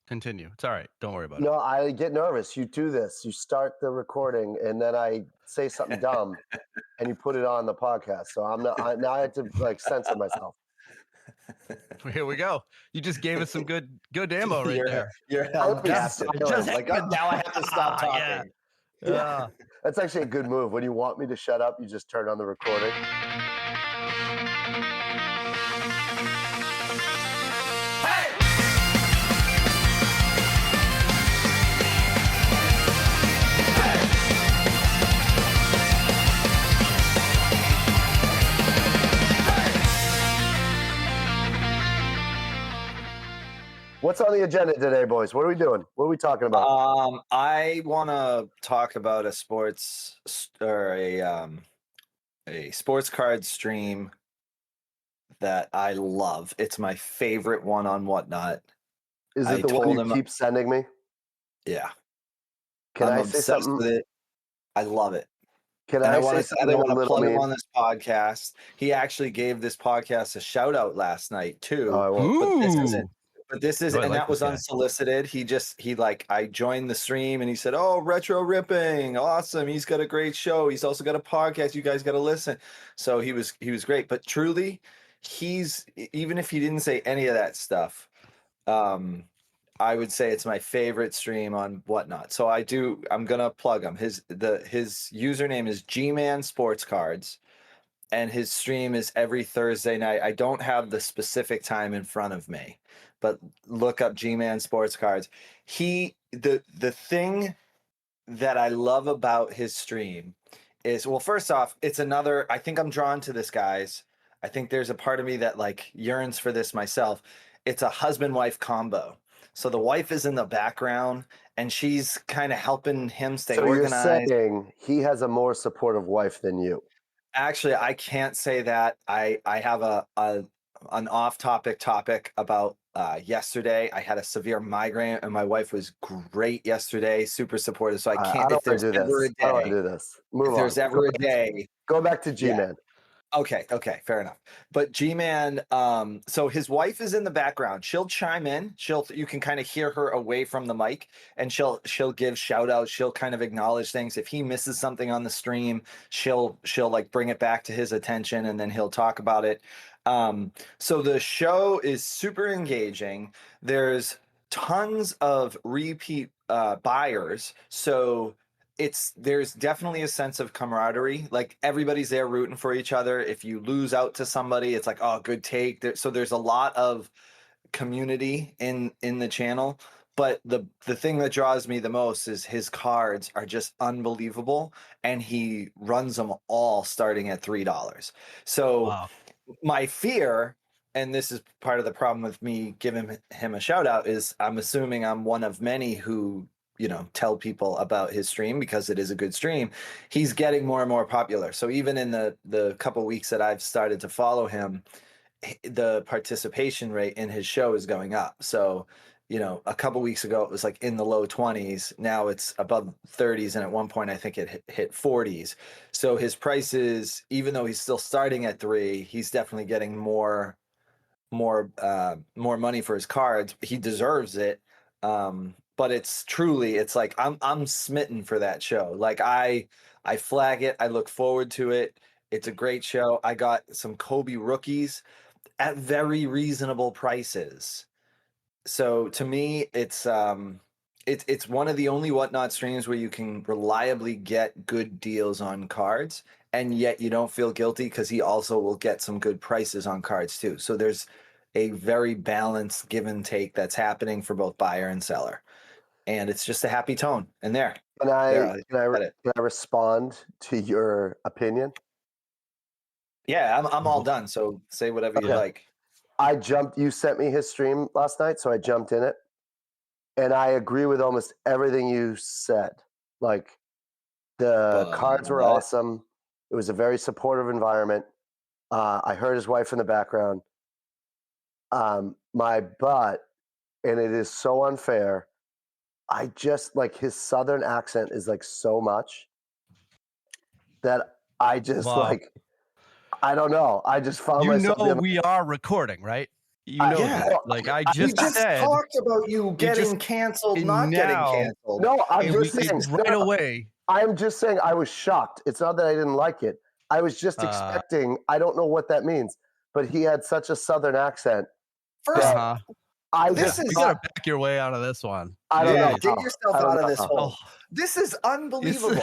Continue. It's all right. Don't worry about it. No, I get nervous. You do this. You start the recording, and then I say something dumb, and you put it on the podcast. So now I have to like censor myself. Here we go. You just gave us some good ammo right there. You're held captive. Just Like, now I have to stop talking. Yeah. That's actually a good move. When you want me to shut up, you just turn on the recording. What's on the agenda today, boys? What are we doing? What are we talking about? I want to talk about a sports card stream that I love. It's my favorite one on Whatnot. Is it the one you keep sending me? Yeah. Can I say something? With it. I love it. I want to plug him on this podcast. He actually gave this podcast a shout out last night too. But this is and that was unsolicited. I joined the stream and he said, "Oh, retro ripping, awesome! He's got a great show. He's also got a podcast. You guys got to listen." So he was great. But truly, even if he didn't say any of that stuff, I would say it's my favorite stream on Whatnot. So I'm gonna plug him. His username is G-Man Sports Cards, and his stream is every Thursday night. I don't have the specific time in front of me, but look up G-Man Sports Cards. The thing that I love about his stream is, well, first off, it's another. I think I'm drawn to this, guys. I think there's a part of me that like yearns for this myself. It's a husband-wife combo. So the wife is in the background, and she's kind of helping him stay organized. So you're saying he has a more supportive wife than you? Actually, I can't say that. I have an off-topic topic about yesterday. I had a severe migraine, and my wife was great yesterday, super supportive. So I can't. If there's ever a day, I don't do this. Move on. If there's ever a day, go back to G-Man. Okay, fair enough. But G-Man, so his wife is in the background. She'll chime in. You can kind of hear her away from the mic, and she'll give shout outs. She'll kind of acknowledge things. If he misses something on the stream, she'll like bring it back to his attention, and then he'll talk about it. So the show is super engaging. There's tons of repeat buyers. So there's definitely a sense of camaraderie. Like everybody's there rooting for each other. If you lose out to somebody, it's like, oh, good take. So there's a lot of community in the channel. But the thing that draws me the most is his cards are just unbelievable, and he runs them all starting at $3. So my fear, and this is part of the problem with me giving him a shout out, is I'm assuming I'm one of many who tell people about his stream because it is a good stream. He's getting more and more popular. So even in the couple weeks that I've started to follow him, the participation rate in his show is going up. So, a couple weeks ago, it was like in the low 20s. Now it's above 30s. And at one point, I think it hit 40s. So his prices, even though he's still starting at $3, he's definitely getting more money for his cards. He deserves it. But it's like I'm smitten for that show. Like I flag it. I look forward to it. It's a great show. I got some Kobe rookies at very reasonable prices. So to me, it's one of the only Whatnot streams where you can reliably get good deals on cards, and yet you don't feel guilty because he also will get some good prices on cards too. So there's a very balanced give and take that's happening for both buyer and seller. And it's just a happy tone. And can I respond to your opinion? Yeah, I'm all done. So say whatever you like. You sent me his stream last night, so I jumped in it. And I agree with almost everything you said. Like the cards were awesome. It was a very supportive environment. I heard his wife in the background. My butt, and it is so unfair. I just like his Southern accent is like so much that I just like, I don't know. I just found myself. We are recording, right? You know Yeah. that. Like I We just just said, talked about you getting just- canceled, and not getting now- canceled. No, I'm and just we saying. right away. I'm just saying I was shocked. It's not that I didn't like it. I was just expecting. I don't know what that means, but he had such a southern accent. First, I This just is- You thought, gotta back your way out of this one. I don't yeah, know. dig yourself I don't out of this know. hole. This is unbelievable.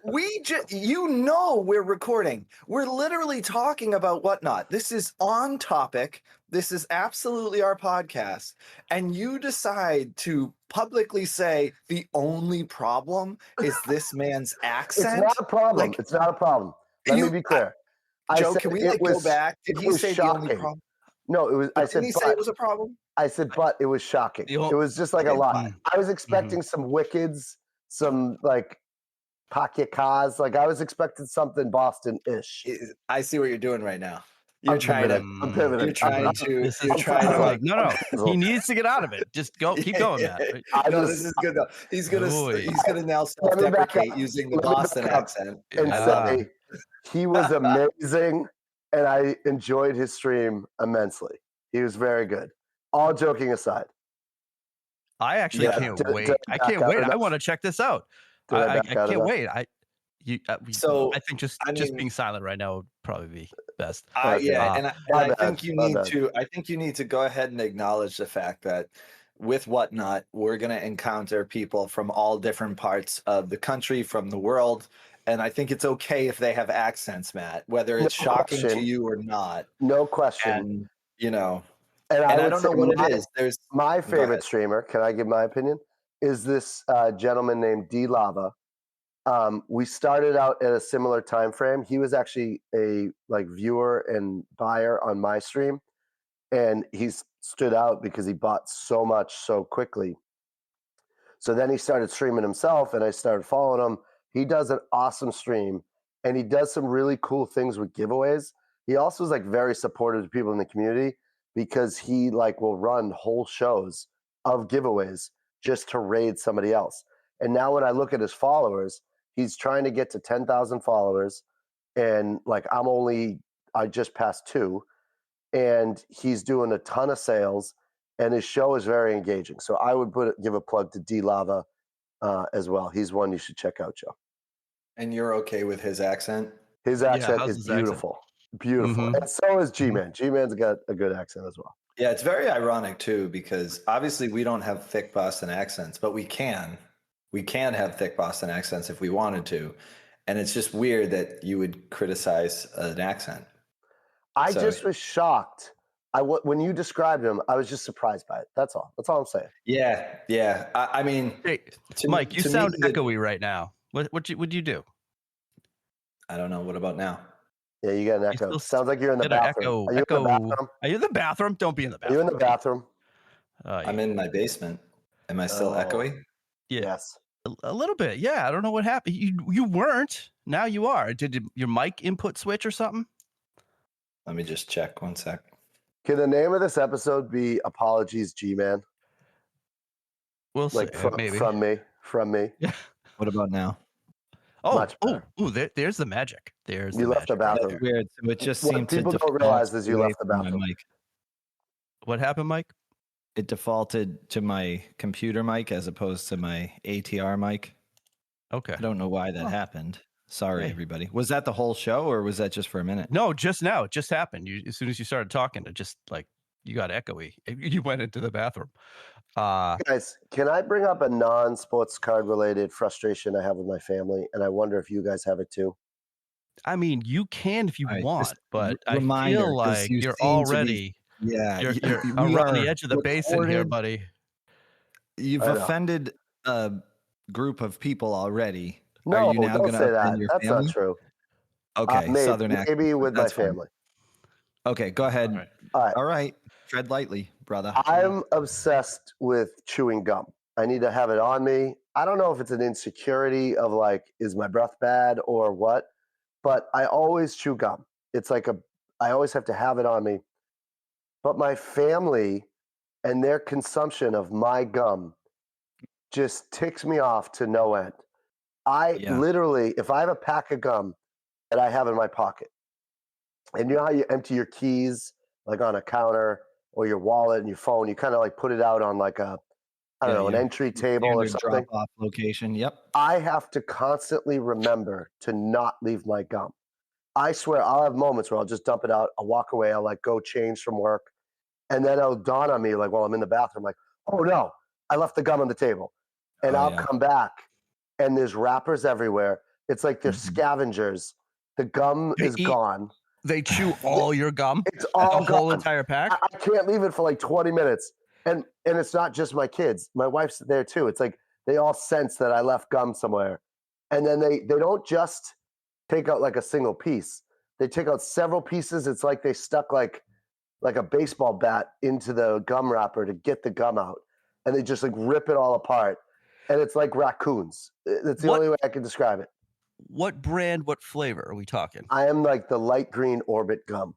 We're recording. We're literally talking about whatnot. This is on topic. This is absolutely our podcast. And you decide to publicly say the only problem is this man's It's accent. not a problem. Like, It's not a problem. Let me be clear. Joe, said can we it go was- back? Did it he was say the only shocking. problem? No, it was. I said, Didn't he say it was a problem? I said, but it was shocking. The whole- It was just like a Okay, lot. fine. I was expecting some Wickeds, some like Pakyakaz. Like I was expecting something Boston-ish. I see what you're doing right now. You're I'm trying to. pivoting. I'm pivoting. You're trying to. This You're is trying to like. no. He needs to get out of it. Just go. Keep going, Matt. No, this is good though. He's gonna now Let me back self-deprecate up. using the Let me back Boston up. accent. And I love say it. he was amazing, and I enjoyed his stream immensely. He was very good. All joking aside. I actually Yeah, can't did- wait. did I back can't out wait. I enough? want to check this out. Did I I back out can't enough? wait. I think just mean- being silent right now would probably be best. Yeah, and my I bad, think you my need bad. to. I think you need to go ahead and acknowledge the fact that with whatnot, we're gonna encounter people from all different parts of the country, from the world, and I think it's okay if they have accents, Matt, whether it's No shocking to question. you or not. No question. And you know, And I would don't know say what my, it is. There's my Go favorite ahead. streamer. Can I give my opinion? Is this gentleman named DLava. We started out at a similar time frame. He was actually a viewer and buyer on my stream, and he stood out because he bought so much so quickly. So then he started streaming himself, and I started following him. He does an awesome stream, and he does some really cool things with giveaways. He also is very supportive to people in the community because he will run whole shows of giveaways just to raid somebody else. And now when I look at his followers, he's trying to get to 10,000 followers, and I just passed 2, and he's doing a ton of sales, and his show is very engaging. So I would give a plug to DLava as well. He's one you should check out, Joe. And you're okay with his accent? His accent how's is his accent? beautiful. Beautiful. Mhm. And so is G-Man. G-Man's got a good accent as well. Yeah, it's very ironic too, because obviously we don't have thick Boston accents, but we can. We can have thick Boston accents if we wanted to. And it's just weird that you would criticize an accent. I So- just was shocked. When you described him, I was just surprised by it. That's all. That's all I'm saying. Yeah. I mean, Hey, to- Mike, you to me, sound the- echoey right now. Would you do? I don't know. What about now? Yeah, you got an You echo. still Sounds like you're in the Get an bathroom. Are you echo. in the bathroom? Are you in the bathroom? Don't be in the Are bathroom. you in the bathroom? I'm in my basement. Am I still Oh. echoey? Yeah, Yes. a little bit. Yeah, I don't know what happened. You weren't. Now you are. Did your mic input switch or something? Let me just check 1 sec. Can the name of this episode be Apologies, G-Man? We'll see. Maybe. From me. What about now? Much better. There's the magic. There's You the left the magic right bathroom. there. Weird. So it just What seemed to people don't default realize is you away left the from my bathroom. mic. What happened, Mike? It defaulted to my computer mic as opposed to my ATR mic. Okay. I don't know why that happened. Sorry, Hey. everybody. Was that the whole show or was that just for a minute? No, just now. It just happened. As soon as you started talking, it just you got echoey. You went into the bathroom. Guys, can I bring up a non-sports card related frustration I have with my family? And I wonder if you guys have it too. I mean, you can if you All right, want, just but I reminder, feel 'cause like you you're seem to be- already Yeah. you're we around the are edge of the basin here, recorded. buddy. You've I know. offended a group of people already. No, Are you now don't going to say offend that. your That's family? not true. Okay, Southern accent. maybe with That's my fine. family. Okay, go ahead. All right. All right. All right. Tread lightly, brother. I'm obsessed with chewing gum. I need to have it on me. I don't know if it's an insecurity of is my breath bad or what, but I always chew gum. It's I always have to have it on me. But my family and their consumption of my gum just ticks me off to no end. Yeah. Literally, if I have a pack of gum that I have in my pocket, and you know how you empty your keys on a counter or your wallet and your phone, you kind of like put it out on like a, I don't know, an your entry table or standard something. drop-off location. Yep. I have to constantly remember to not leave my gum. I swear I'll have moments where I'll just dump it out. I'll walk away. I'll like go change from work. And then it'll dawn on me like while I'm in the bathroom, like, oh no, I left the gum on the table. And Oh, I'll yeah. come back and there's wrappers everywhere. It's like they're Mhm. scavengers. The gum They is eat- gone. They chew all your gum, It's all the whole gone. entire pack. I can't leave it for like 20 minutes. And it's not just my kids. My wife's there too. It's like they all sense that I left gum somewhere. And then they don't just take out like a single piece. They take out several pieces. It's like they stuck like a baseball bat into the gum wrapper to get the gum out. And they just like rip it all apart. And it's like raccoons. That's the What- only way I can describe it. What brand? What flavor are we talking? I am like the light green Orbit gum.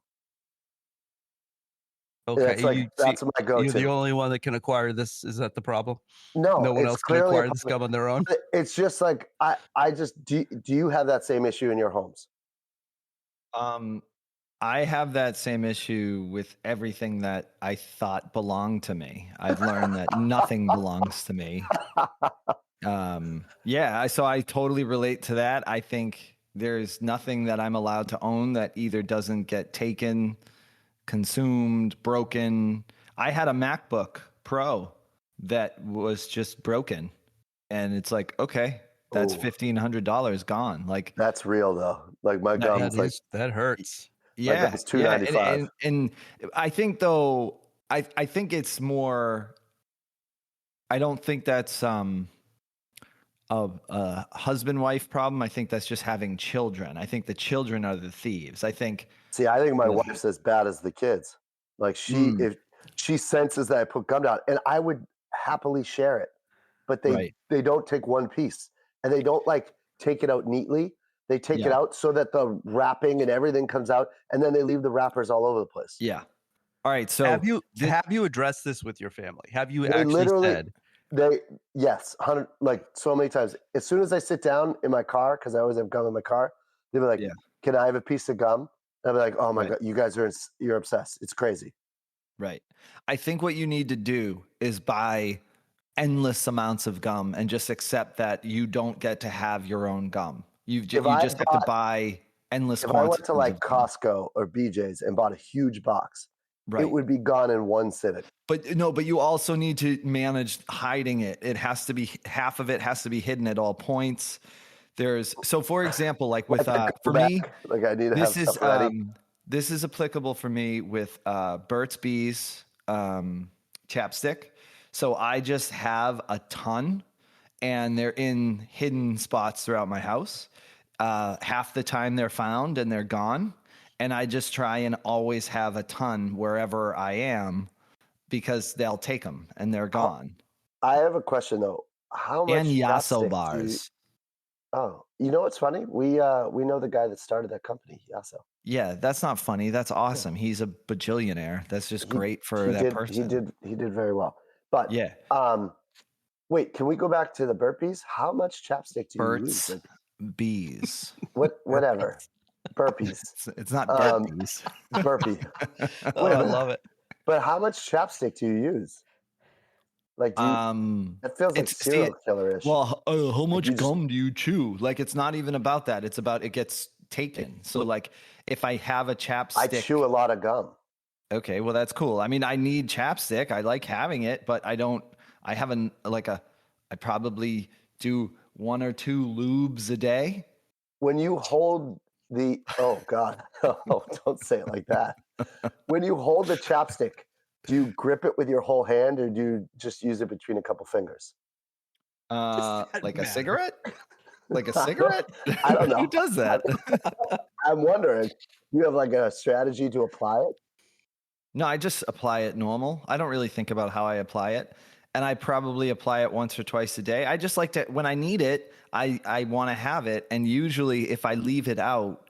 Okay, That's like that's my you're the go-to. only one that can acquire this. Is that the problem? No, No one it's else can clearly a acquire this public- gum on their own. But it's just like I just do you have that same issue in your homes? I have that same issue with everything that I thought belonged to me. I've learned that nothing belongs to me. So I totally relate to that. I think there's nothing that I'm allowed to own that either doesn't get taken, consumed, broken. I had a MacBook Pro that was just broken, and it's like, okay, that's Ooh. $1,500 gone. Like, That's real though. Like my gum's like That hurts. yeah, it's $295. and I think though, I think it's more. I don't think that's a husband-wife problem. I think that's just having children. I think the children are the thieves. I think. See, I think my wife's as bad as the kids. Like if she senses that I put gum down, and I would happily share it, but they don't take one piece, and they don't like take it out neatly. They take it out so that the wrapping and everything comes out, and then they leave the wrappers all over the place. Yeah. All right. So have you addressed this with your family? Have you They actually literally- said? Yes, 100, like so many times. As soon as I sit down in my car, because I always have gum in my car, they'll be like, "Can I have a piece of gum?" And I'll be like, "Oh my god, you guys you're obsessed. It's crazy." Right. I think what you need to do is buy endless amounts of gum and just accept that you don't get to have your own gum. You just have to buy endless If quantities. I went to like Costco or BJ's and bought a huge box, it would be gone in one sitting. But you also need to manage hiding it. It has to be, half of it has to be hidden at all points. So for examstick, like with for me, like I need to have stuff ready. This is applicable for me with Burt's Bees chapstick. So I just have a ton, and they're in hidden spots throughout my house. Half the time they're found and they're gone. And I just try and always have a ton wherever I am, because they'll take them and they're gone. I have a question though. How much and Yasso chapstick bars? You know what's funny? We know the guy that started that company, Yasso. Yeah, that's not funny. That's awesome. He's a bajillionaire. That's just great for that person. He did very well. But yeah. Wait, can we go back to the burpees? How much chapstick do you use? Burt's Bees. Whatever. Burpees. It's not burpees. Burpee. I love it. But how much chapstick do you use? Like, it feels like serial killer-ish. Well, how much gum do you chew? Like, it's not even about that. It's about it gets taken. So, like, if I have a chapstick, I chew a lot of gum. Okay, well, that's cool. I mean, I need chapstick. I like having it, but I don't. I haven't I probably do 1 or 2 lubes a day. When you hold oh God, oh, don't say it like that. When you hold the chapstick, do you grip it with your whole hand, or do you just use it between a couple fingers? Like a cigarette? Like a cigarette? I don't know. Who does that? I'm wondering, do you have like a strategy to apply it? No, I just apply it normal. I don't really think about how I apply it. And I probably apply it once or twice a day. I just like to, when I need it, I want to have it. And usually if I leave it out,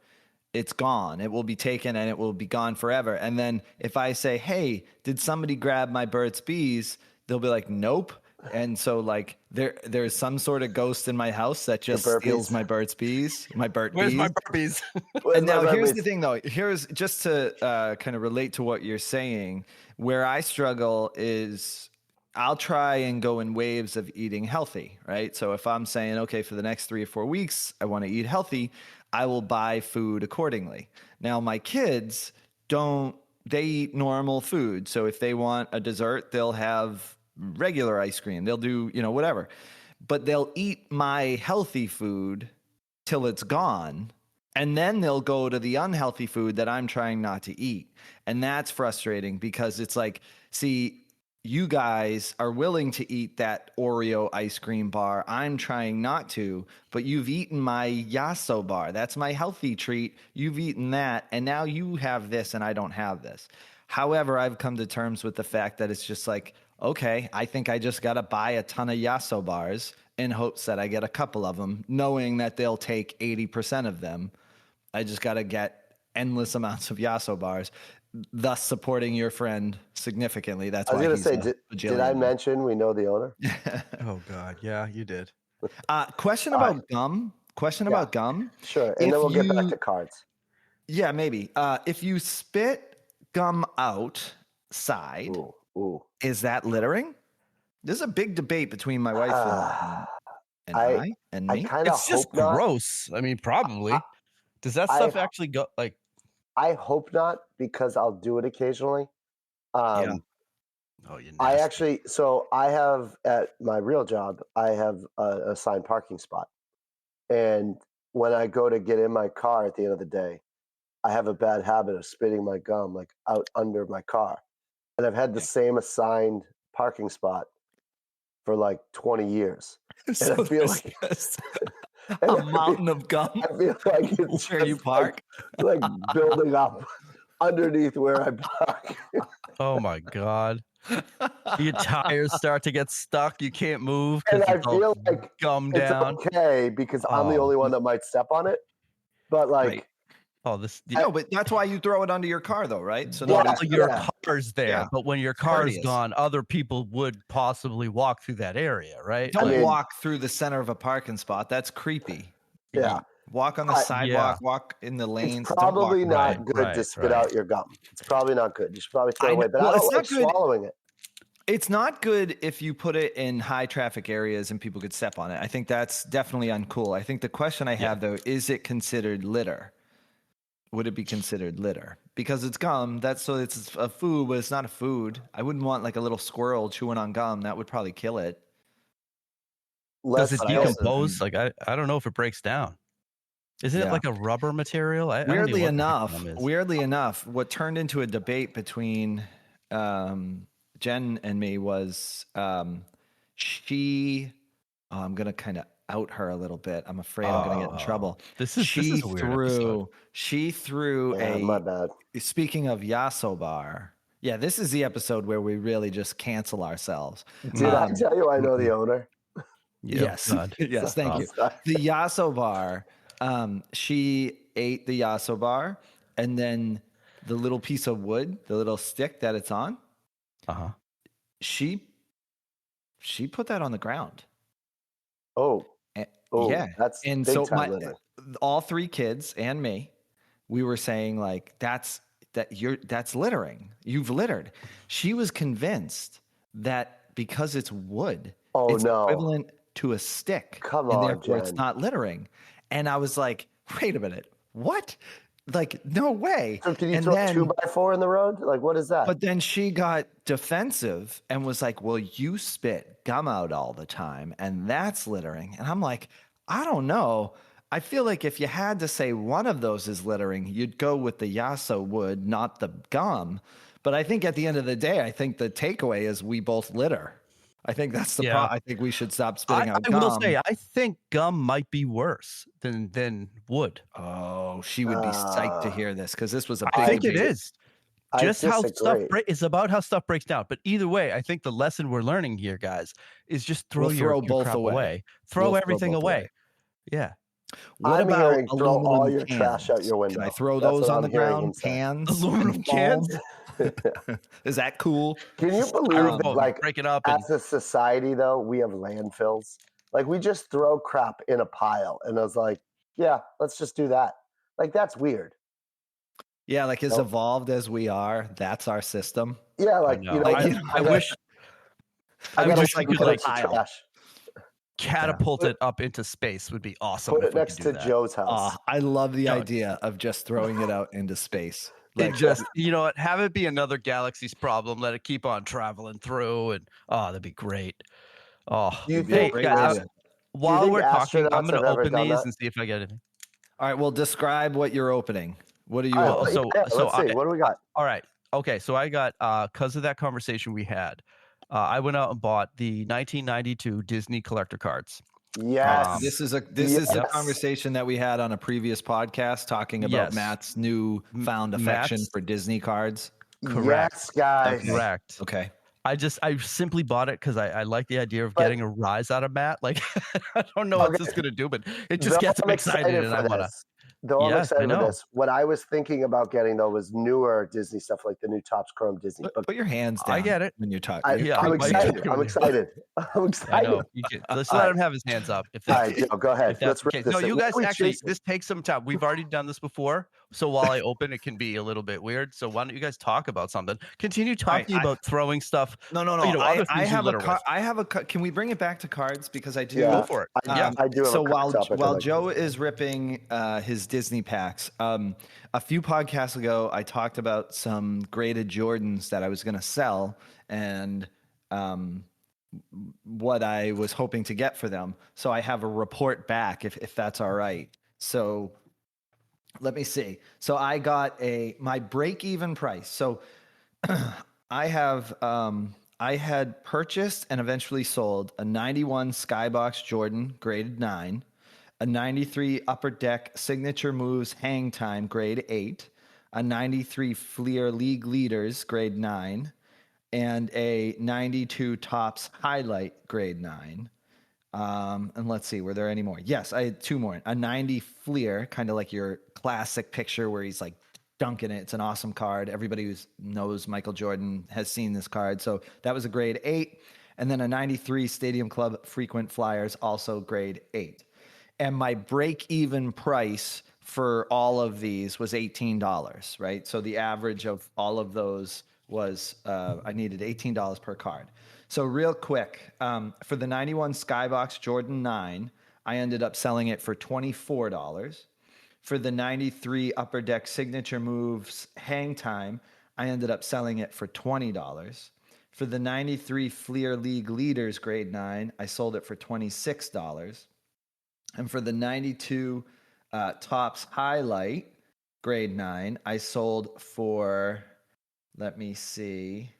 it's gone. It will be taken and it will be gone forever. And then if I say, hey, did somebody grab my Burt's Bees? They'll be like, nope. And so like there's some sort of ghost in my house that just Burpees. steals my Burt's bees, my Burt Where's bees. my burpees? Where's And my now here's the burpees? thing though. Here's just to kind of relate to what you're saying. Where I struggle is I'll try and go in waves of eating healthy, right? So if I'm saying, okay, for the next 3 or 4 weeks, I want to eat healthy, I will buy food accordingly. Now my kids they eat normal food. So if they want a dessert, they'll have regular ice cream. They'll do, whatever. But they'll eat my healthy food till it's gone. And then they'll go to the unhealthy food that I'm trying not to eat. And that's frustrating because it's like, see, you guys are willing to eat that Oreo ice cream bar. I'm trying not to, but you've eaten my Yasso bar. That's my healthy treat. You've eaten that. And now you have this and I don't have this. However, I've come to terms with the fact that it's just like, okay, I think I just got to buy a ton of Yasso bars in hopes that I get a couple of them, knowing that they'll take 80% of them. I just got to get endless amounts of Yasso bars, thus supporting your friend significantly. That's why I was he's going to say, did I mention we know the owner? Oh God, yeah, you did. Question about gum. About gum. Sure, and then we'll get back to cards. Yeah, maybe. If you spit gum outside, Ooh. is that littering? There's a big debate between my wife and I and me. I kind of It's just hope not. gross. I mean, probably. Does that stuff actually go like? I hope not because I'll do it occasionally. Yeah. Oh, you. I actually, so I have at my real job, I have a assigned parking spot, and when I go to get in my car at the end of the day, I have a bad habit of spitting my gum like out under my car, and I've had the same assigned parking spot for like 20 years. So I feel like a mountain of gum. I feel like it's where you just park, like building up underneath where I park. Oh my God. Your tires start to get stuck. You can't move And because I it's all feel like gummed it's down. okay because I'm the only one that might step on it. But like, right. Oh, this. No, but that's why you throw it under your car, though, right? So Well, nobody's your yeah. car's there, Yeah. but when your car's courteous. gone, other people would possibly walk through that area, right? Don't walk through the center of a parking spot. That's creepy. yeah, Walk on the sidewalk. Walk in the lanes. it's probably Don't walk not good to spit out your gum. It's probably not good. You should probably throw it away. But well, I it's don't not like good. swallowing it. It's not good if you put it in high traffic areas and people could step on it. I think that's definitely uncool. I think the question I have though, is it considered litter? Would it be considered litter? Because it's gum, it's a food, but it's not a food. I wouldn't want like a little squirrel chewing on gum. That would probably kill it. Does it decompose? Like I don't know if it breaks down. Isn't it like a rubber material? Weirdly enough, what turned into a debate between Jen and me was I'm gonna kind of out her a little bit. I'm afraid I'm gonna get in trouble. This is a weird episode. She threw my bad. Speaking of Yasso bar. Yeah, this is the episode where we really just cancel ourselves. Did I tell you I know the owner? Yes. Yes, thank you. The Yasso bar. She ate the Yasso bar, and then the little piece of wood, the little stick that it's on. She put that on the ground. Yeah, that's and big so time living. all 3 kids and me, we were saying like that's littering. You've littered. She was convinced that because it's wood, it's equivalent to a stick. Come and on, therefore Jen. it's not littering. And I was like, wait a minute, what? Like, no way. So can you throw a 2x4 in the road? Like, what is that? But then she got defensive and was like, well, you spit gum out all the time, and that's littering. And I'm like, I don't know. I feel like if you had to say one of those is littering, you'd go with the Yasso wood, not the gum. But I think at the end of the day, I think the takeaway is we both litter. I think that's the problem. I think we should stop spitting out gum. I will say, I think gum might be worse than wood. Oh, she would be psyched to hear this because this was a big I think debate. it is. Just how stuff is about how stuff breaks down. But either way, I think the lesson we're learning here, guys, is just throw your both crap away. Throw everything away. Yeah. What I'm about hearing throw all aluminum your trash cans? out your window. Can I throw That's those what on I'm the hearing him ground? say. Cans? Aluminum cans? Is that cool? Can you believe that, Styrofoam, like, break it up and as a society, though, we have landfills? Like, we just throw crap in a pile. And I was like, yeah, let's just do that. Like, that's weird. Yeah, like as Nope. evolved as we are, that's our system. Yeah, like, know. you know, Like, I wish I got wish a we could, bunch like, of trash. catapult it up into space would be awesome. Put if it we next could to do that. Joe's house. I love the No. idea of just throwing it out into space. It Like, just, you know what? Have it be another galaxy's problem. Let it keep on traveling through, and that'd be great. Oh, Do you It'd be a think, great guys, way to- while think we're talking, I'm astronauts going have to ever open done these that? and see if I get anything. all right, well, describe what you're opening. What are you All right, opening? let's see. What do we got? All right. Okay. So I got, because of that conversation we had, I went out and bought the 1992 Disney collector cards. Yes. This is a Yes. conversation that we had on a previous podcast talking about Yes. Matt's new found affection Matt's- for Disney cards. Correct. Yes, guys. Correct. Okay. I simply bought it because I like the idea of getting a rise out of Matt. Like, I don't know what this is going to do, but it just gets him excited, and I want to. Though I'm Yes, I excited for know. this. What I was thinking about getting, though, was newer Disney stuff, like the new Topps Chrome Disney. But Put your hands down. I get it. When you're talking. I'm excited. I'm excited. I'm I excited. know. Let's let him have his hands up. If All that's, right, Joe, go ahead. if that's Let's the rip case. this No, thing. you What guys are we actually, chasing? this takes some time. We've already done this before. So while I open, it can be a little bit weird. So why don't you guys talk about something? Continue talking about throwing stuff. No. You know, other I things you have litter with. I have a. Can we bring it back to cards because I do. Yeah. Go for it. I do have So a card topic. while Joe is ripping his Disney packs, a few podcasts ago, I talked about some graded Jordans that I was going to sell and what I was hoping to get for them. So I have a report back if that's all right. So let me see. So I got my break even price. So I had purchased and eventually sold a 91 Skybox Jordan graded 9, a 93 Upper Deck Signature Moves Hang Time grade 8, a 93 Fleer League Leaders grade 9, and a 92 Topps Highlight grade 9. And let's see, were there any more? Yes, I had two more. A 90 Fleer, kind of like your classic picture where he's like dunking it. It's an awesome card. Everybody who knows Michael Jordan has seen this card. So that was a grade 8. And then a 93 Stadium Club Frequent Flyers, also grade 8. And my break-even price for all of these was $18, right? So the average of all of those was I needed $18 per card. So real quick, for the 91 Skybox Jordan 9, I ended up selling it for $24. For the 93 Upper Deck Signature Moves Hang Time, I ended up selling it for $20. For the 93 Fleer League Leaders grade 9, I sold it for $26. And for the 92 Topps Highlight grade 9, I sold for, let me see,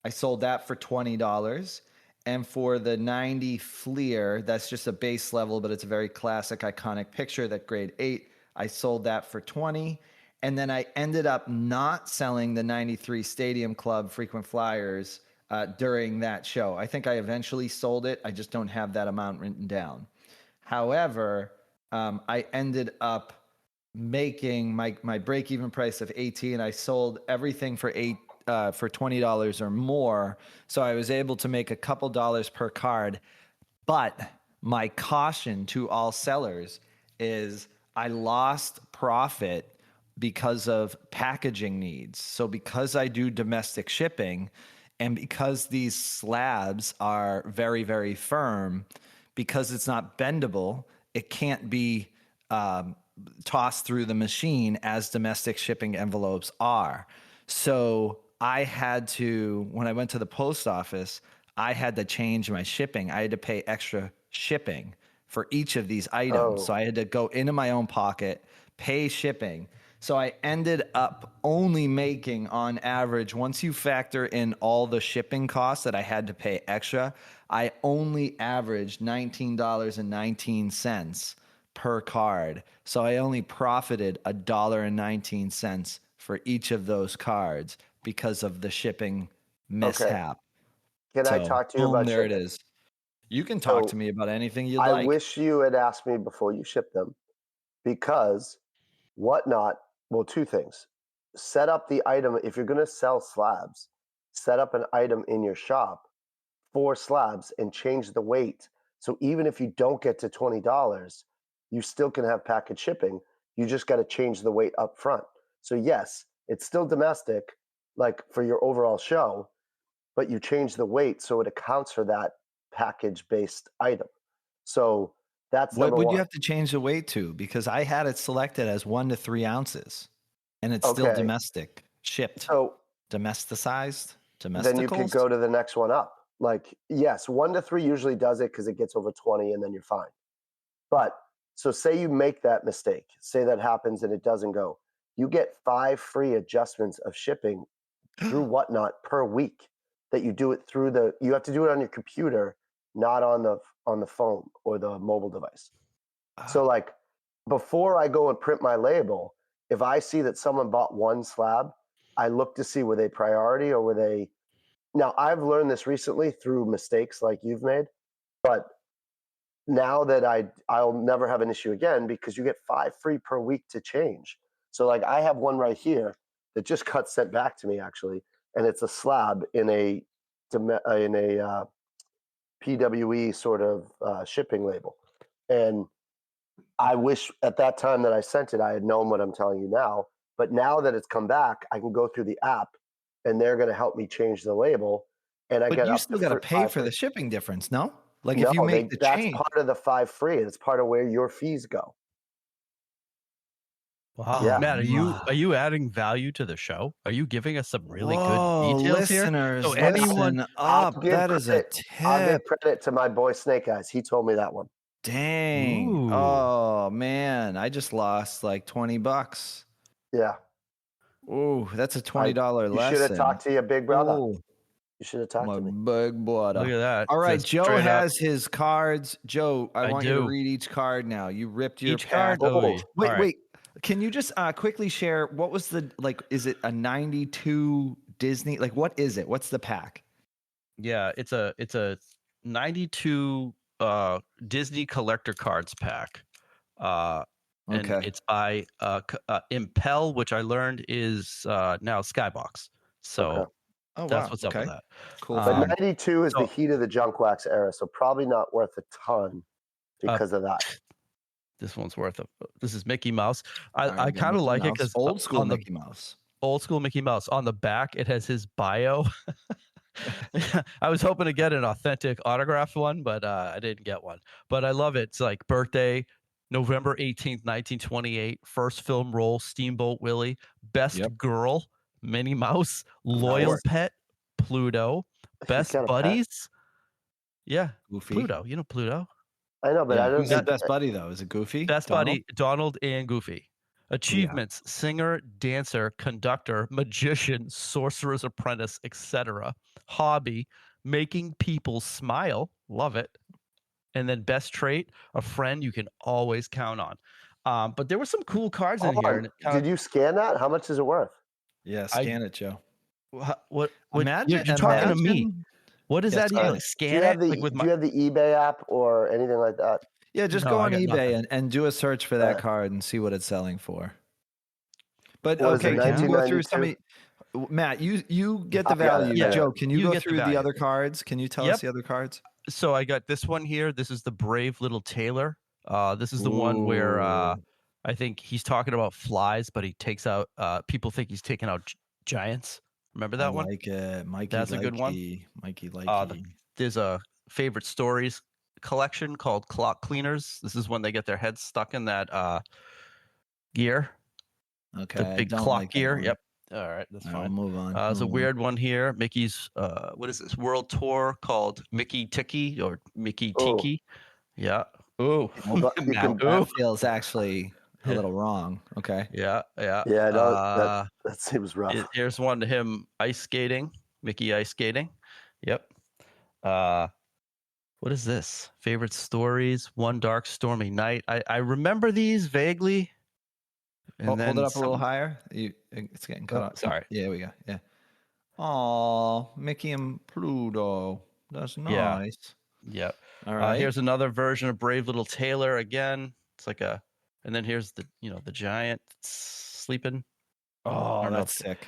I sold that for $20. And for the 90 Fleer, that's just a base level, but it's a very classic, iconic picture, that grade 8, I sold that for $20. And then I ended up not selling the 93 Stadium Club Frequent Flyers during that show. I think I eventually sold it. I just don't have that amount written down. However, I ended up making my break-even price of 18. I sold everything for $20 or more. So I was able to make a couple dollars per card. But my caution to all sellers is I lost profit because of packaging needs. So because I do domestic shipping and because these slabs are very, very firm, because it's not bendable, it can't be tossed through the machine as domestic shipping envelopes are. So I had to, when I went to the post office, I had to change my shipping. I had to pay extra shipping for each of these items. Oh. So I had to go into my own pocket, pay shipping. So I ended up only making, on average, once you factor in all the shipping costs that I had to pay extra, I only averaged $19.19 per card. So I only profited $1.19 for each of those cards because of the shipping mishap. Can I talk to you about there shipping? it is. You can talk to me about anything you'd I like. wish you had asked me before you ship them, because Whatnot, well, two things. Set up the item. If you're going to sell slabs, set up an item in your shop for slabs and change the weight. So even if you don't get to $20, you still can have package shipping. You just got to change the weight up front. So yes, it's still domestic, like for your overall show, but you change the weight so it accounts for that package-based item. So that's What number would one. you have to change the weight to? Because I had it selected as 1 to 3 ounces, and it's still Okay. domestic, shipped, So domesticized, then you could domesticals. go to the next one up. Like, yes, 1 to 3 usually does it because it gets over 20 and then you're fine. But so say you make that mistake, say that happens and it doesn't go. You get 5 free adjustments of shipping through Whatnot per week that you do it through you have to do it on your computer, not on the phone or the mobile device. So like before I go and print my label, if I see that someone bought one slab, I look to see were they priority or were they. Now I've learned this recently through mistakes like you've made, but now that I'll never have an issue again because you get 5 free per week to change. So like I have one right here that just got sent back to me actually, and it's a slab in a PWE sort of shipping label, and I wish at that time that I sent it, I had known what I'm telling you now. But now that it's come back, I can go through the app and they're going to help me change the label. And I But get you up still to got to pay 5 for free. the shipping difference, no? Like No, if you make the that's change. part of the 5 free. It's part of where your fees go. Wow, Yeah. Matt, are you adding value to the show? Are you giving us some really good Whoa, details here? listeners, So anyone, listen up. That is a I'll give tip. credit to my boy Snake Eyes. He told me that one. Dang. Ooh. Oh man, I just lost like $20. Yeah. Ooh, that's a $20 You lesson. should have talked to your big brother. Oh, You should have talked my to me. big brother. look at that. All right, Says Joe straight up, has his cards. Joe, I want you to do. read each card now. You ripped your Each pack. card. Oh, Oh. Wait, all right. wait. Can you just quickly share what was the is it a 92 Disney? Like what is it? What's the pack? Yeah, it's a 92 Disney collector cards pack. And Okay. it's by Impel, which I learned is now Skybox. So Okay. Oh that's wow. what's up with that. Cool. But 92 is the so- heat of the junk wax era, so probably not worth a ton because of that. This one's worth of. This is Mickey Mouse. All right, I we got kind of Mickey like it Mouse. because old school on the Mickey Mouse. old school Mickey Mouse on the back, it has his bio. I was hoping to get an authentic autographed one, but I didn't get one. But I love it. It's like birthday, November 18th, 1928. First film role, Steamboat Willie. Best Yep. girl, Minnie Mouse. Loyal course. pet, Pluto. Best got a pet? buddies. Yeah, Goofy. Pluto. You know Pluto. I know, but Yeah. I don't Who's his think best buddy though? Is it Goofy? Best Donald? buddy, Donald and Goofy. Achievements: singer, dancer, conductor, magician, sorcerer's apprentice, etc. Hobby: making people smile. Love it. And then best trait: a friend you can always count on. But there were some cool cards in Hold here. on. And it Did you scan that? How much is it worth? Yeah, scan it, Joe. what Imagine you're talking to me? What is Yeah, that scan even? it. Scan Do you have it? Like with do you have the eBay app or anything like that? Yeah, just No, go I on got eBay nothing. and do a search for that Alright. card and see what it's selling for. But What is okay, it, can you go through 1992? Matt, you get the I got it. value. Yeah. Joe, can you You go get the through the value. other cards? Can you tell us Yep. the other cards? So I got this one here. This is the brave little tailor. This is the one where Ooh. I think he's talking about flies, but he takes out. People think he's taking out giants. Remember that I one? like it. Mikey That's a good one. Mikey likey. There's a favorite stories collection called Clock Cleaners. This is when they get their heads stuck in that gear, Okay. the big I don't clock like that gear. one. Yep. All right, that's All right, fine. we'll move on. There's a Move on. weird one here. Mickey's what is this world tour called Mickey Tiki or Mickey Oh. Tiki? Yeah. Ooh. Hold on, you Now, can- That ooh. feels actually a little wrong. Okay. Yeah. Yeah. Yeah, no, that seems rough. Here's one to him ice skating. Mickey ice skating. Yep. What is this? Favorite stories? One dark stormy night. I remember these vaguely. And Hold then it up a little higher. It's getting cut off. Sorry. Yeah, we go. Yeah. Oh, Mickey and Pluto. That's nice. Yep. All right. Here's another version of Brave Little Tailor again. It's like a, and then here's the the giant sleeping. Oh, don't know that's sick.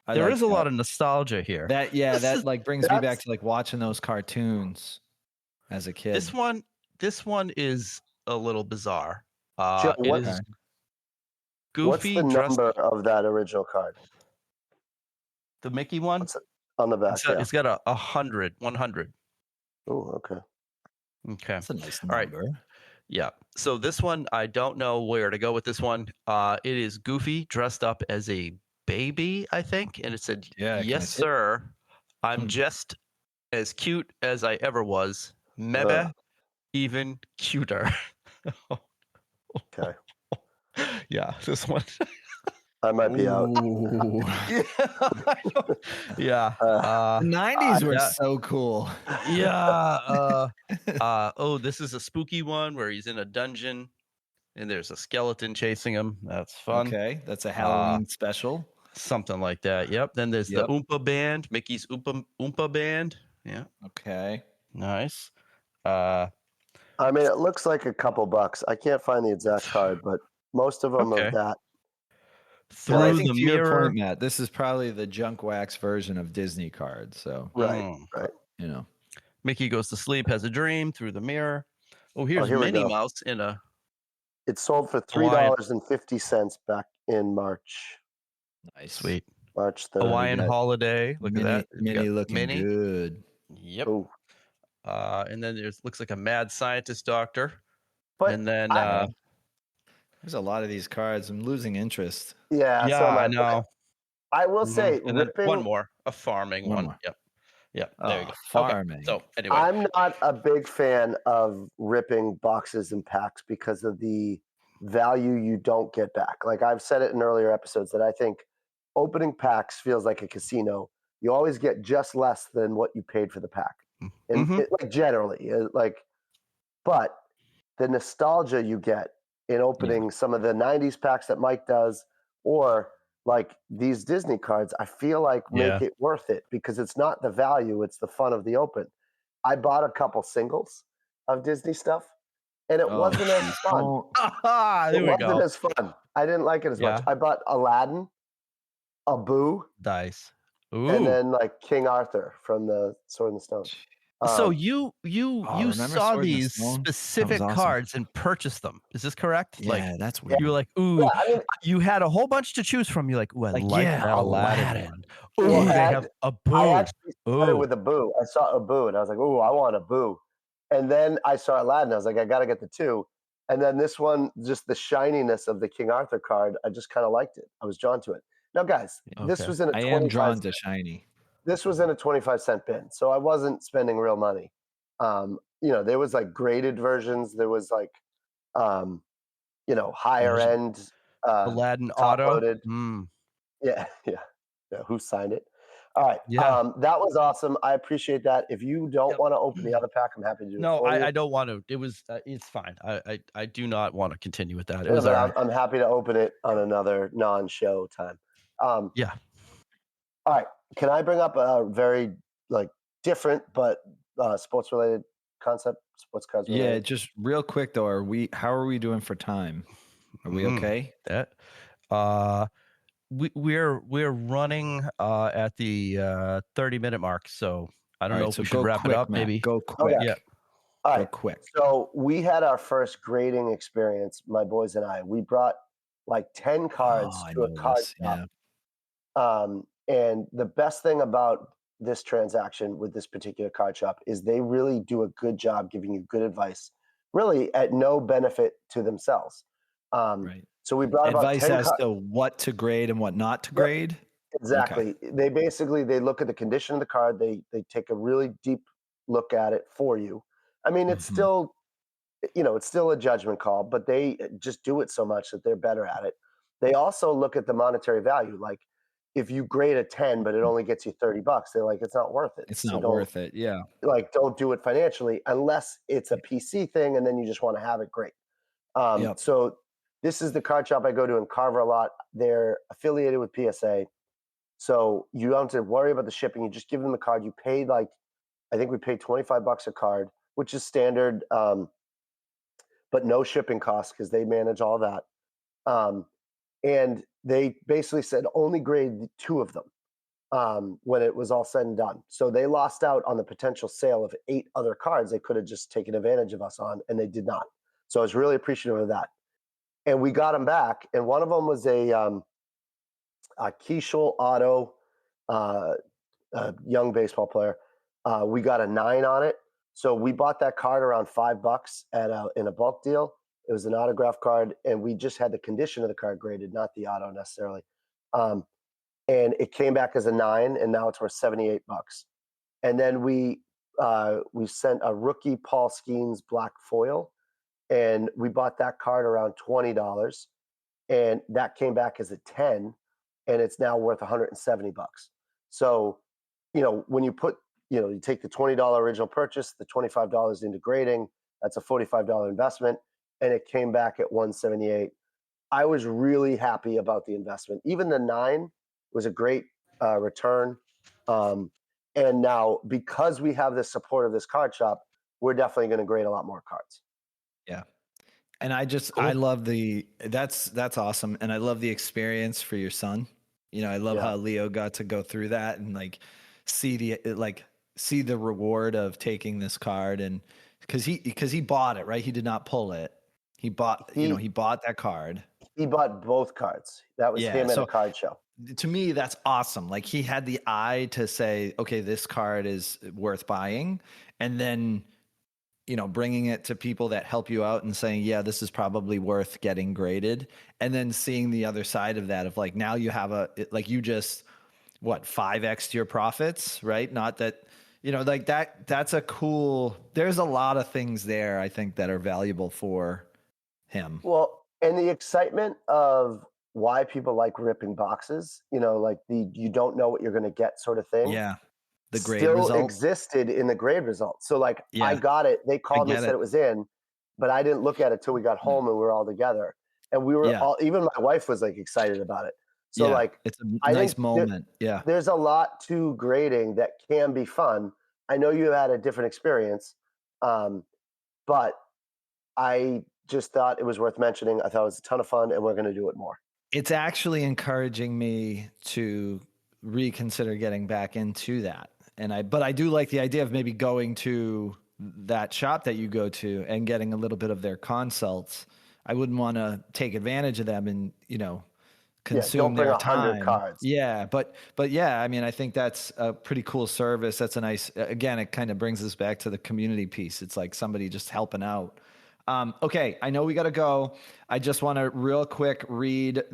There is a lot of nostalgia here. That like brings me back that's- to like watching those cartoons as a kid. This one is a little bizarre. Joe, It is what's Goofy the dressed number of that original card? the Mickey one. What's it on the back? It's got a 100. Oh, okay. Okay. That's a nice All right. number. Yeah. So this one, I don't know where to go with this one. It is Goofy dressed up as a baby, I think, and it said, Yeah, can I "Yes, see it? sir. I'm Hmm. just as cute as I ever was. Maybe even cuter." Okay. Yeah, this one. I might be out. Ooh. Yeah. The 90s were yeah. so cool. Yeah. Oh, this is a spooky one where he's in a dungeon and there's a skeleton chasing him. That's fun. Okay, that's a Halloween special. Something like that. Yep. Then there's the Oompa Band, Mickey's Oompa Band. Yeah. Okay. Nice. I mean, it looks like a couple bucks. I can't find the exact card, but most of them Okay. are that. Through Well, I think the to your mirror. point, Matt, this is probably the junk wax version of Disney cards. So, Right. you know. Mickey goes to sleep, has a dream through the mirror. Oh, here's here we Minnie go. Mouse in a It sold for Hawaiian- $3.50 back in March. Nice. Sweet. March 3rd. Hawaiian holiday. Look Minnie, at that. Minnie looking Minnie. good. Yep. Ooh. And then there's looks like a mad scientist doctor. But and then there's a lot of these cards. I'm losing interest. yeah, yeah, so I know. I will say And then ripping. one more, a farming One one. more. Yep. There you go. Farming. Okay. So anyway, I'm not a big fan of ripping boxes and packs because of the value you don't get back. Like I've said it in earlier episodes that I think opening packs feels like a casino. You always get just less than what you paid for the pack, and like generally, but the nostalgia you get in opening some of the '90s packs that Mike does, or like these Disney cards, I feel like make it worth it because it's not the value, it's the fun of the open. I bought a couple singles of Disney stuff and it wasn't as fun. there we go. As fun. I didn't like it as much. Yeah. I bought Aladdin, Abu, Dice. Ooh. and then like King Arthur from the Sword and the Stone. So you remember saw Sword and the these Stone? That was specific awesome. cards and purchased them. Is this correct? Yeah, Like that's weird. you were like, ooh, Yeah, I mean, you had a whole bunch to choose from. You're like, ooh, I like that Aladdin one. Ooh, Well, they have a boo. I actually started with Abu. I saw Abu and I was like, ooh, I want Abu. And then I saw Aladdin. I was like, I got to get the two. And then this one, just the shininess of the King Arthur card, I just kind of liked it. I was drawn to it. Now, guys, this was in a I 25 am drawn to shiny. This was in a 25-cent bin, so I wasn't spending real money. There was like graded versions. There was like, higher end Aladdin top Auto. loaded. Yeah. Who signed it? All right. Yeah. That was awesome. I appreciate that. If you don't want to open the other pack, I'm happy to do it. No, for you. I don't want to. It was it's fine. I do not want to continue with that. It Yeah, was but all right. I'm happy to open it on another non-show time. Yeah. All right. Can I bring up a very different but sports related concept? Sports cards. Yeah, related? just real quick though, how are we doing for time? Are we okay? That we're running at the 30-minute mark, so I don't know if so we should go wrap quick, it up. Matt. Maybe Go quick. Yeah. All Go right. quick. So we had our first grading experience, my boys and I. We brought like 10 cards I to a know card this, shop. And the best thing about this transaction with this particular card shop is they really do a good job giving you good advice, really at no benefit to themselves. Right. So we brought Advice about 10 as to what to grade and what not to grade. Exactly. They look at the condition of the card. They take a really deep look at it for you. I mean, it's still, it's still a judgment call, but they just do it so much that they're better at it. They also look at the monetary value. Like if you grade a 10, but it only gets you $30, they're like, it's not worth it. It's not worth it. Yeah. Like, don't do it financially unless it's a PC thing and then you just want to have it great. So this is the card shop I go to in Carver a lot. They're affiliated with PSA. So you don't have to worry about the shipping. You just give them the card. You paid I think we paid $25 a card. which is standard, but no shipping costs because they manage all that. And they basically said only grade 2 of them when it was all said and done. So they lost out on the potential sale of 8 other cards they could have just taken advantage of us on, and they did not. So I was really appreciative of that. And we got them back, and one of them was a Keishel Auto, a young baseball player. We got a 9 on it. So we bought that card around $5 in a bulk deal. It was an autograph card, and we just had the condition of the card graded, not the auto necessarily. And it came back as a 9, and now it's worth $78. And then we sent a rookie Paul Skenes black foil, and we bought that card around $20, and that came back as a 10, and it's now worth $170. So, when you put, you take the $20 original purchase, the $25 into grading, that's a $45 investment, and it came back at $178. I was really happy about the investment. Even the 9 was a great return. And now, because we have the support of this card shop, we're definitely going to grade a lot more cards. Yeah. And I love that's awesome. And I love the experience for your son. I love how Leo got to go through that and see the reward of taking this card. And because he bought it, right? He did not pull it. He bought that card. He bought both cards. That was him at a card show. To me, that's awesome. He had the eye to say, okay, this card is worth buying. And then, bringing it to people that help you out and saying, yeah, this is probably worth getting graded. And then seeing the other side of that of now you have you just 5x your profits, right? Not that, that's a cool, there's a lot of things there, I think, that are valuable for him. Well, and the excitement of why people like ripping boxes, you don't know what you're going to get sort of thing. Yeah. The grade still result existed in the grade result. So I got it. They called me, said it was in, but I didn't look at it till we got home and we were all together. And we were all, even my wife was excited about it. So it's a nice moment. There's a lot to grading that can be fun. I know you had a different experience, but I just thought it was worth mentioning. I thought it was a ton of fun, and we're going to do it more. It's actually encouraging me to reconsider getting back into that. But I do like the idea of maybe going to that shop that you go to and getting a little bit of their consults. I wouldn't want to take advantage of them and, consume their time. Cards. Yeah. But yeah, I think that's a pretty cool service. That's a nice, again, it kind of brings us back to the community piece. It's somebody just helping out. Okay, I know we got to go. I just want to real quick read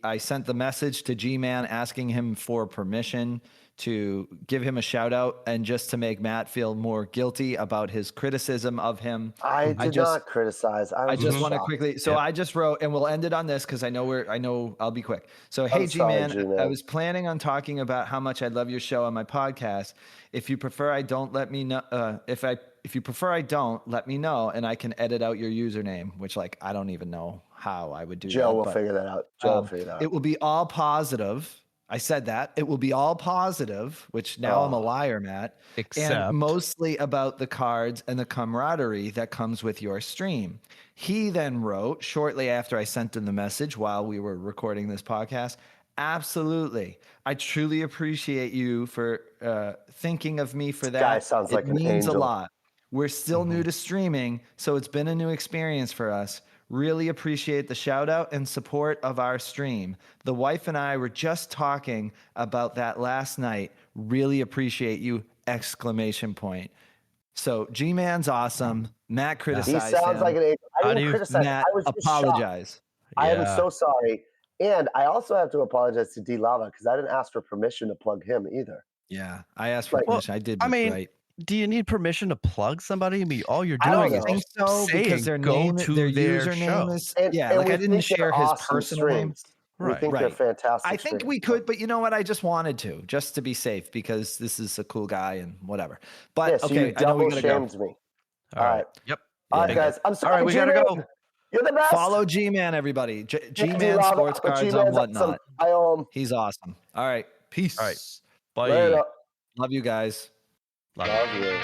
I sent the message to G-Man asking him for permission to give him a shout out and just to make Matt feel more guilty about his criticism of him. I did not criticize. I just want to quickly. So I just wrote, and we'll end it on this because I know I'll be quick. So, hey, G-Man, I was planning on talking about how much I love your show on my podcast. If you prefer, I don't, let me know. If you prefer, I don't, let me know, and I can edit out your username, which I don't even know how I would do that. Joe will figure that out. Joe will figure that out. It will be all positive. I said that. It will be all positive, which now I'm a liar, Matt. And mostly about the cards and the camaraderie that comes with your stream. He then wrote, shortly after I sent him the message while we were recording this podcast, absolutely. I truly appreciate you for thinking of me for that. Guy sounds like an angel. It means a lot. We're still new to streaming, so it's been a new experience for us. Really appreciate the shout out and support of our stream. The wife and I were just talking about that last night. Really appreciate you! ! So G-Man's awesome. Matt criticized him. He sounds like an angel. I didn't criticize. Matt, I was apologize. I am so sorry. And I also have to apologize to DLava because I didn't ask for permission to plug him either. Yeah, I asked for permission. I did. Right. Do you need permission to plug somebody? All you're I doing don't think so, because their name, their username is and I didn't share his awesome personal name. We think they're fantastic. I think we could, but you know what? I just wanted to, just to be safe, because this is a cool guy and whatever. But so okay, you double shamed me. All right. Yep. All right, guys. I'm sorry. All right, we gotta go. You're the best. Follow G-Man, everybody. G-Man Sports Cards on Whatnot. I owe him. He's awesome. All right. Peace. All right. Bye. Later. Love you guys. Love you.